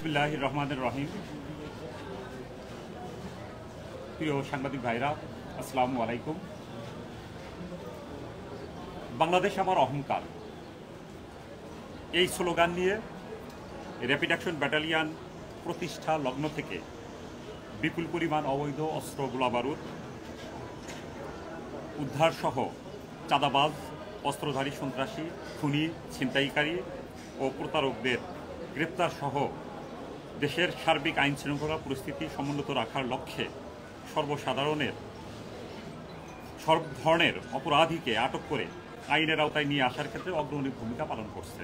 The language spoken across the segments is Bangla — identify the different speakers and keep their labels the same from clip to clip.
Speaker 1: বিসমিল্লাহির রহমানির রহিম। প্রিয় সাংবাদিক ভাইরা, আসসালামু আলাইকুম। বাংলাদেশ আমার অহংকার, এই স্লোগান নিয়ে র্যাপিড অ্যাকশন ব্যাটালিয়ন প্রতিষ্ঠা লগ্ন থেকে বিপুল পরিমাণ অবৈধ অস্ত্র গোলাবারুদ উদ্ধারসহ চাঁদাবাজ, অস্ত্রধারী সন্ত্রাসী, খুনি, ছিনতাইকারী ও প্রতারকদের গ্রেপ্তার সহ দেশের সার্বিক আইন শৃঙ্খলা পরিস্থিতি সমুন্নত রাখার লক্ষ্যে সর্বসাধারণের সব ধরনের অপরাধীকে আটক করে আইনের আওতায় নিয়ে আসার ক্ষেত্রে অগ্রণী ভূমিকা পালন করছে।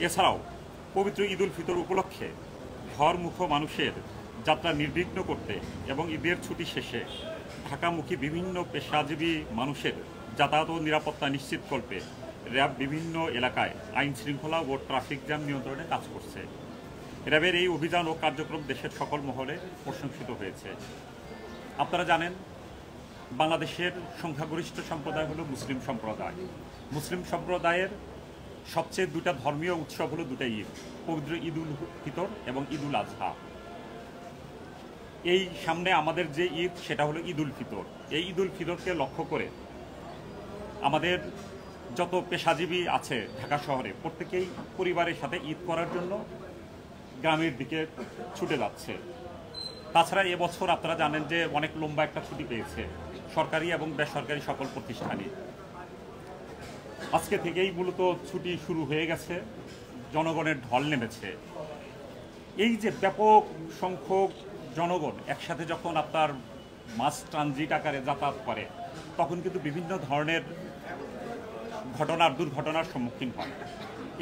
Speaker 1: এছাড়াও পবিত্র ঈদ উল ফিতর উপলক্ষে ঘরমুখ মানুষের যাত্রা নির্বিঘ্ন করতে এবং ঈদের ছুটি শেষে ঢাকামুখী বিভিন্ন পেশাজীবী মানুষের যাতায়াত ও নিরাপত্তা নিশ্চিতকল্পে র্যাব বিভিন্ন এলাকায় আইন শৃঙ্খলা ও ট্রাফিক জ্যাম নিয়ন্ত্রণে কাজ করছে। র্যাবের এই অভিযান ও কার্যক্রম দেশের সকল মহলে প্রশংসিত হয়েছে। আপনারা জানেন, বাংলাদেশের সংখ্যাগরিষ্ঠ সম্প্রদায় হলো মুসলিম সম্প্রদায়। মুসলিম সম্প্রদায়ের সবচেয়ে দুটা ধর্মীয় উৎসব হলো দুটা ঈদ, পবিত্র ঈদ উল ফিতর এবং ঈদ উল আজহা। এই সামনে আমাদের যে ঈদ, সেটা হলো ঈদ উল ফিতর। এই ঈদ উল ফিতরকে লক্ষ্য করে আমাদের যত পেশাজীবী আছে ঢাকা শহরে, প্রত্যেকেই পরিবারের সাথে ঈদ করার জন্য গ্রামের দিকে ছুটে যাচ্ছে। তাছাড়া এবছর আপনারা জানেন যে অনেক লম্বা একটা ছুটি পেয়েছে সরকারি এবং বেসরকারি সকল প্রতিষ্ঠানই। আজকে থেকেই মূলত ছুটি শুরু হয়ে গেছে, জনগণের ঢল নেমেছে। এই যে ব্যাপক সংখ্যক জনগণ একসাথে যখন আপনার মাস ট্রানজিট আকারে যাতায়াত করে, তখন কিন্তু বিভিন্ন ধরনের দুর্ঘটনার সম্মুখীন হয়।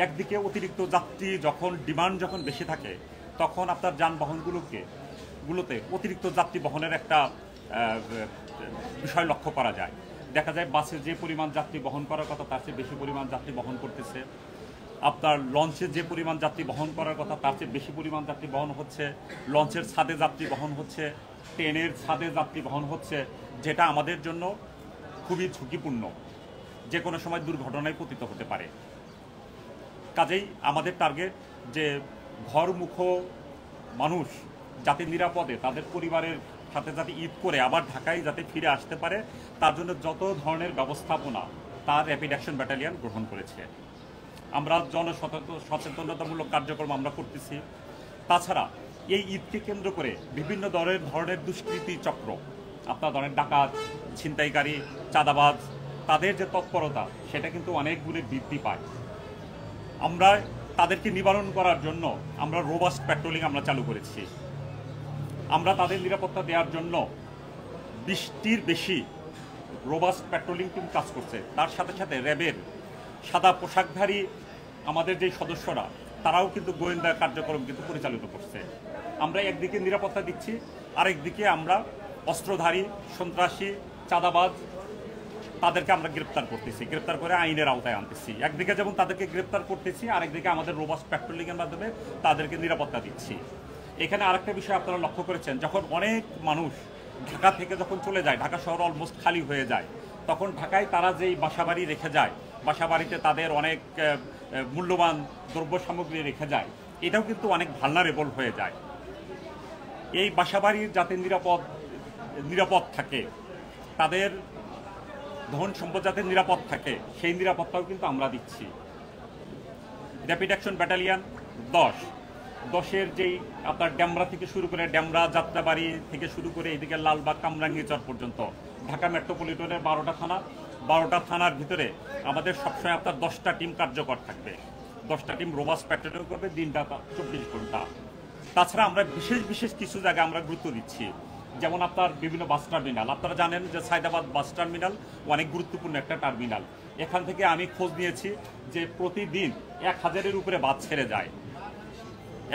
Speaker 1: একদিকে অতিরিক্ত যাত্রী যখন ডিমান্ড যখন বেশি থাকে, তখন আপনার যানবাহনগুলোতে অতিরিক্ত যাত্রী বহনের একটা বিষয় লক্ষ্য করা যায়। দেখা যায় বাসে যে পরিমাণ যাত্রী বহন করার কথা তার চেয়ে বেশি পরিমাণ যাত্রী বহন করতেছে। আপনার লঞ্চে যে পরিমাণ যাত্রী বহন করার কথা তার চেয়ে বেশি পরিমাণ যাত্রী বহন হচ্ছে। লঞ্চের ছাদে যাত্রী বহন হচ্ছে, ট্রেনের ছাদে যাত্রী বহন হচ্ছে, যেটা আমাদের জন্য খুবই ঝুঁকিপূর্ণ, যে কোনো সময় দুর্ঘটনায় পতিত হতে পারে। কাজেই আমাদের টার্গেট যে ঘরমুখ মানুষ যাতে নিরাপদে তাদের পরিবারের সাথে যাতে ঈদ করে আবার ঢাকায় যাতে ফিরে আসতে পারে, তার জন্য যত ধরনের ব্যবস্থাপনা তার র্যাপিড অ্যাকশন ব্যাটালিয়ন গ্রহণ করেছে। আমরা জনসচেতনতামূলক কার্যক্রম আমরা করতেছি। তাছাড়া এই ঈদকে কেন্দ্র করে বিভিন্ন ধরনের দুষ্কৃতী চক্র, আপনার ধরেন ডাকাত, ছিনতাইকারী, চাঁদাবাজ, তাদের যে তৎপরতা সেটা কিন্তু অনেক গুণে বৃদ্ধি পায়। আমরা তাদেরকে নিবারণ করার জন্য আমরা রোবাস্ট প্যাট্রোলিং আমরা চালু করেছি। আমরা তাদের নিরাপত্তা দেওয়ার জন্য 20টির বেশি রোবাস্ট প্যাট্রোলিং টিম কাজ করছে। তার সাথে সাথে র্যাবের সাদা পোশাকধারী আমাদের যে সদস্যরা, তারাও কিন্তু গোয়েন্দা কার্যক্রম কিন্তু পরিচালিত করছে। আমরা একদিকে নিরাপত্তা দিচ্ছি, আরেকদিকে আমরা অস্ত্রধারী, সন্ত্রাসী, চাঁদাবাজ তাদেরকে আমরা গ্রেপ্তার করতেছি, গ্রেপ্তার করে আইনের আওতায় আনতেছি। একদিকে যেমন তাদেরকে গ্রেপ্তার করতেছি, আরেকদিকে আমাদের রোবাস্ট প্যাট্রোলিংয়ের মাধ্যমে তাদেরকে নিরাপত্তা দিচ্ছি। এখানে আরেকটা বিষয় আপনারা লক্ষ্য করেছেন, যখন অনেক মানুষ ঢাকা থেকে যখন চলে যায়, ঢাকা শহর অলমোস্ট খালি হয়ে যায়, তখন ঢাকায় তারা যেই বাসাবাড়ি রেখে যায়, বাসাবাড়িতে তাদের অনেক মূল্যবান দ্রব্য সামগ্রী রেখে যায়, এটাও কিন্তু অনেক ভালনারেবল হয়ে যায়। এই বাসাবাড়ির যাতে নিরাপদ থাকে, তাদের ধন সম্পদ যাতে নিরাপদ থাকে, সেই নিরাপত্তাও কিন্তু আমরা দিচ্ছি। র্যাপিড অ্যাকশন ব্যাটালিয়ন 10-এর যেই আপনার ড্যামরা থেকে শুরু করে, ড্যামরা, যাত্রাবাড়ি থেকে শুরু করে এদিকে লালবাগ, কামরাঙ্গীরচর পর্যন্ত ঢাকা মেট্রোপলিটনের 12টা থানার ভিতরে আমাদের সবসময় আপনার 10টা টিম কার্যকর থাকবে। 10টা টিম রোবাস্ট প্যাট্রোলিং করবে দিনটা 24 ঘন্টা। তাছাড়া আমরা বিশেষ কিছু জায়গায় আমরা গুরুত্ব দিচ্ছি, যেমন আপনার বিভিন্ন বাস টার্মিনাল। আপনারা জানেন যে সায়দাবাদ বাস টার্মিনাল অনেক গুরুত্বপূর্ণ একটা টার্মিনাল। এখান থেকে আমি খোঁজ নিয়েছি যে প্রতিদিন 1000-এর উপরে বাস ছেড়ে যায়,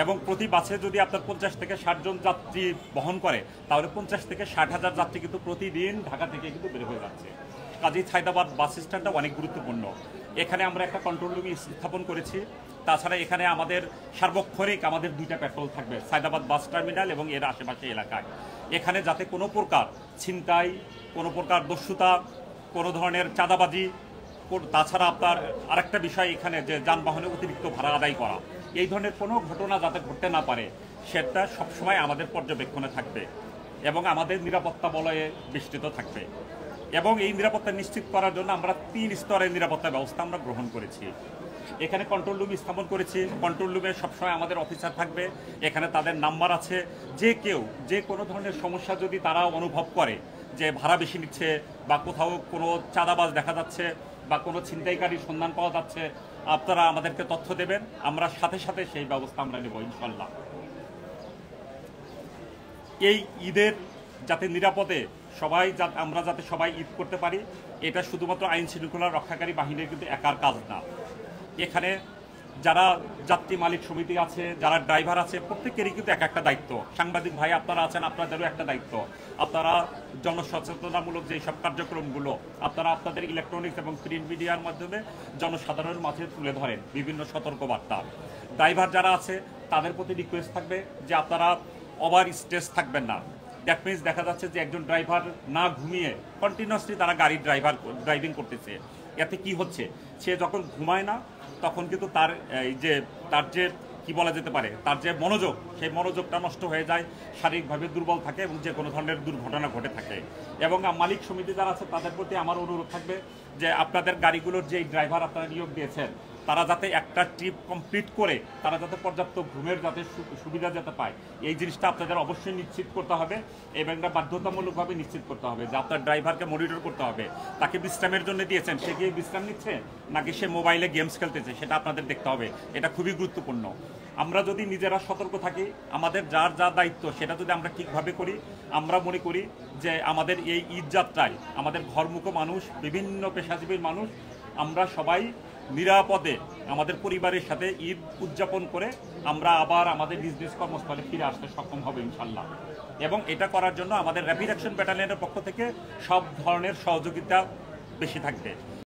Speaker 1: এবং প্রতি বাসে যদি আপনার 50 থেকে 60 জন যাত্রী বহন করে, তাহলে 50 থেকে 60,000 যাত্রী কিন্তু প্রতিদিন ঢাকা থেকে কিন্তু বের হয়ে যাচ্ছে। কাজেই সায়দাবাদ বাস স্ট্যান্ডটা অনেক গুরুত্বপূর্ণ। এখানে আমরা একটা কন্ট্রোল রুম স্থাপন করেছি। তাছাড়া এখানে আমাদের সার্বক্ষণিক আমাদের 2টা পেট্রোল থাকবে, সায়দাবাদ বাস টার্মিনাল এবং এর আশেপাশে এলাকায়। এখানে যাতে কোনো প্রকার ছিনতাই, কোনো প্রকার দস্যুতা, কোনো ধরনের চাঁদাবাজি, তাছাড়া আপনার আরেকটা বিষয় এখানে যে যানবাহনে অতিরিক্ত ভাড়া আদায় করা, এই ধরনের কোনো ঘটনা যাতে ঘটতে না পারে সেটা সবসময় আমাদের পর্যবেক্ষণে থাকবে এবং আমাদের নিরাপত্তা বলয়ে বেষ্টিত থাকবে। এবং এই নিরাপত্তা নিশ্চিত করার জন্য আমরা 3 স্তরের নিরাপত্তা ব্যবস্থা আমরা গ্রহণ করেছি। এখানে কন্ট্রোল রুম স্থাপন করেছি। কন্ট্রোল রুমে সবসময় আমাদের অফিসার থাকবে, এখানে তাদের নাম্বার আছে। যে কেউ যে কোনো ধরনের সমস্যা যদি তারা অনুভব করে যে ভাড়া বেশি নিচ্ছে বা কোথাও কোনো চাঁদাবাজ দেখা যাচ্ছে বা কোনো ছিনতাইকারীর সন্ধান পাওয়া যাচ্ছে, আপনারা আমাদেরকে তথ্য দেবেন, আমরা সাথে সাথে সেই ব্যবস্থা আমরা নেব ইনশাল্লাহ। এই ঈদের যাতে নিরাপদে আমরা যাতে সবাই ঈদ করতে পারি, এটা শুধুমাত্র আইন শৃঙ্খলা রক্ষাকারী বাহিনীর কিন্তু একার কাজ না। এখানে যারা যাত্রী মালিক সমিতি আছে, যারা ড্রাইভার আছে, প্রত্যেকেরই কিন্তু এক একটা দায়িত্ব। সাংবাদিক ভাই আপনারা আছেন, আপনাদেরও একটা দায়িত্ব। আপনারা জনসচেতনামূলক যেই সব কার্যক্রমগুলো আপনারা আপনাদের ইলেকট্রনিক্স এবং প্রিন্ট মিডিয়ার মাধ্যমে জনসাধারণের মাঝে তুলে ধরেন বিভিন্ন সতর্কবার্তা। ড্রাইভার যারা আছে তাদের প্রতি রিকোয়েস্ট থাকবে যে আপনারা ওভার স্ট্রেস থাকবেন না। দ্যাট মিনস দেখা যাচ্ছে যে একজন ড্রাইভার না ঘুমিয়ে কন্টিনিউয়াসলি তারা গাড়ি ড্রাইভিং করতেছে। এতে কি হচ্ছে, সে যখন ঘুমায় না তখন কিন্তু তার যে কি বলা যেতে পারে, তার যে মনোযোগ, সেই মনোযোগটা নষ্ট হয়ে যায়, শারীরিকভাবে দুর্বল থাকে এবং যে কোনো ধরনের দুর্ঘটনা ঘটে থাকে। এবং মালিক সমিতি যারা আছে তাদের প্রতি আমার অনুরোধ থাকবে যে আপনাদের গাড়িগুলোর যে ড্রাইভার আপনারা নিয়োগ দিয়েছেন তারা যাতে একটা ট্রিপ কমপ্লিট করে তারা যাতে পর্যাপ্ত ঘুমের যাতে সুবিধা যাতে পায়, এই জিনিসটা আপনাদের অবশ্যই নিশ্চিত করতে হবে এবং এটা বাধ্যতামূলকভাবে নিশ্চিত করতে হবে যে আপনার ড্রাইভারকে মনিটর করতে হবে। তাকে বিশ্রামের জন্য দিয়েছেন, সে গিয়ে বিশ্রাম নিচ্ছে নাকি সে মোবাইলে গেমস খেলতেছে, সেটা আপনাদের দেখতে হবে। এটা খুবই গুরুত্বপূর্ণ। আমরা যদি নিজেরা সতর্ক থাকি, আমাদের যার যা দায়িত্ব সেটা যদি আমরা ঠিকভাবে করি, আমরা মনে করি যে আমাদের এই ঈদ যাত্রায় আমাদের ঘরমুখো মানুষ, বিভিন্ন পেশাজীবীর মানুষ, আমরা সবাই নিরাপদে আমাদের পরিবারের সাথে ঈদ উদযাপন করে আমরা আবার আমাদের নিজ নিজ কর্মস্থলে ফিরে আসতে সক্ষম হবে ইনশাল্লাহ। এবং এটা করার জন্য আমাদের র্যাপিড অ্যাকশন ব্যাটালিয়নের পক্ষ থেকে সব ধরনের সহযোগিতা বেশি থাকবে।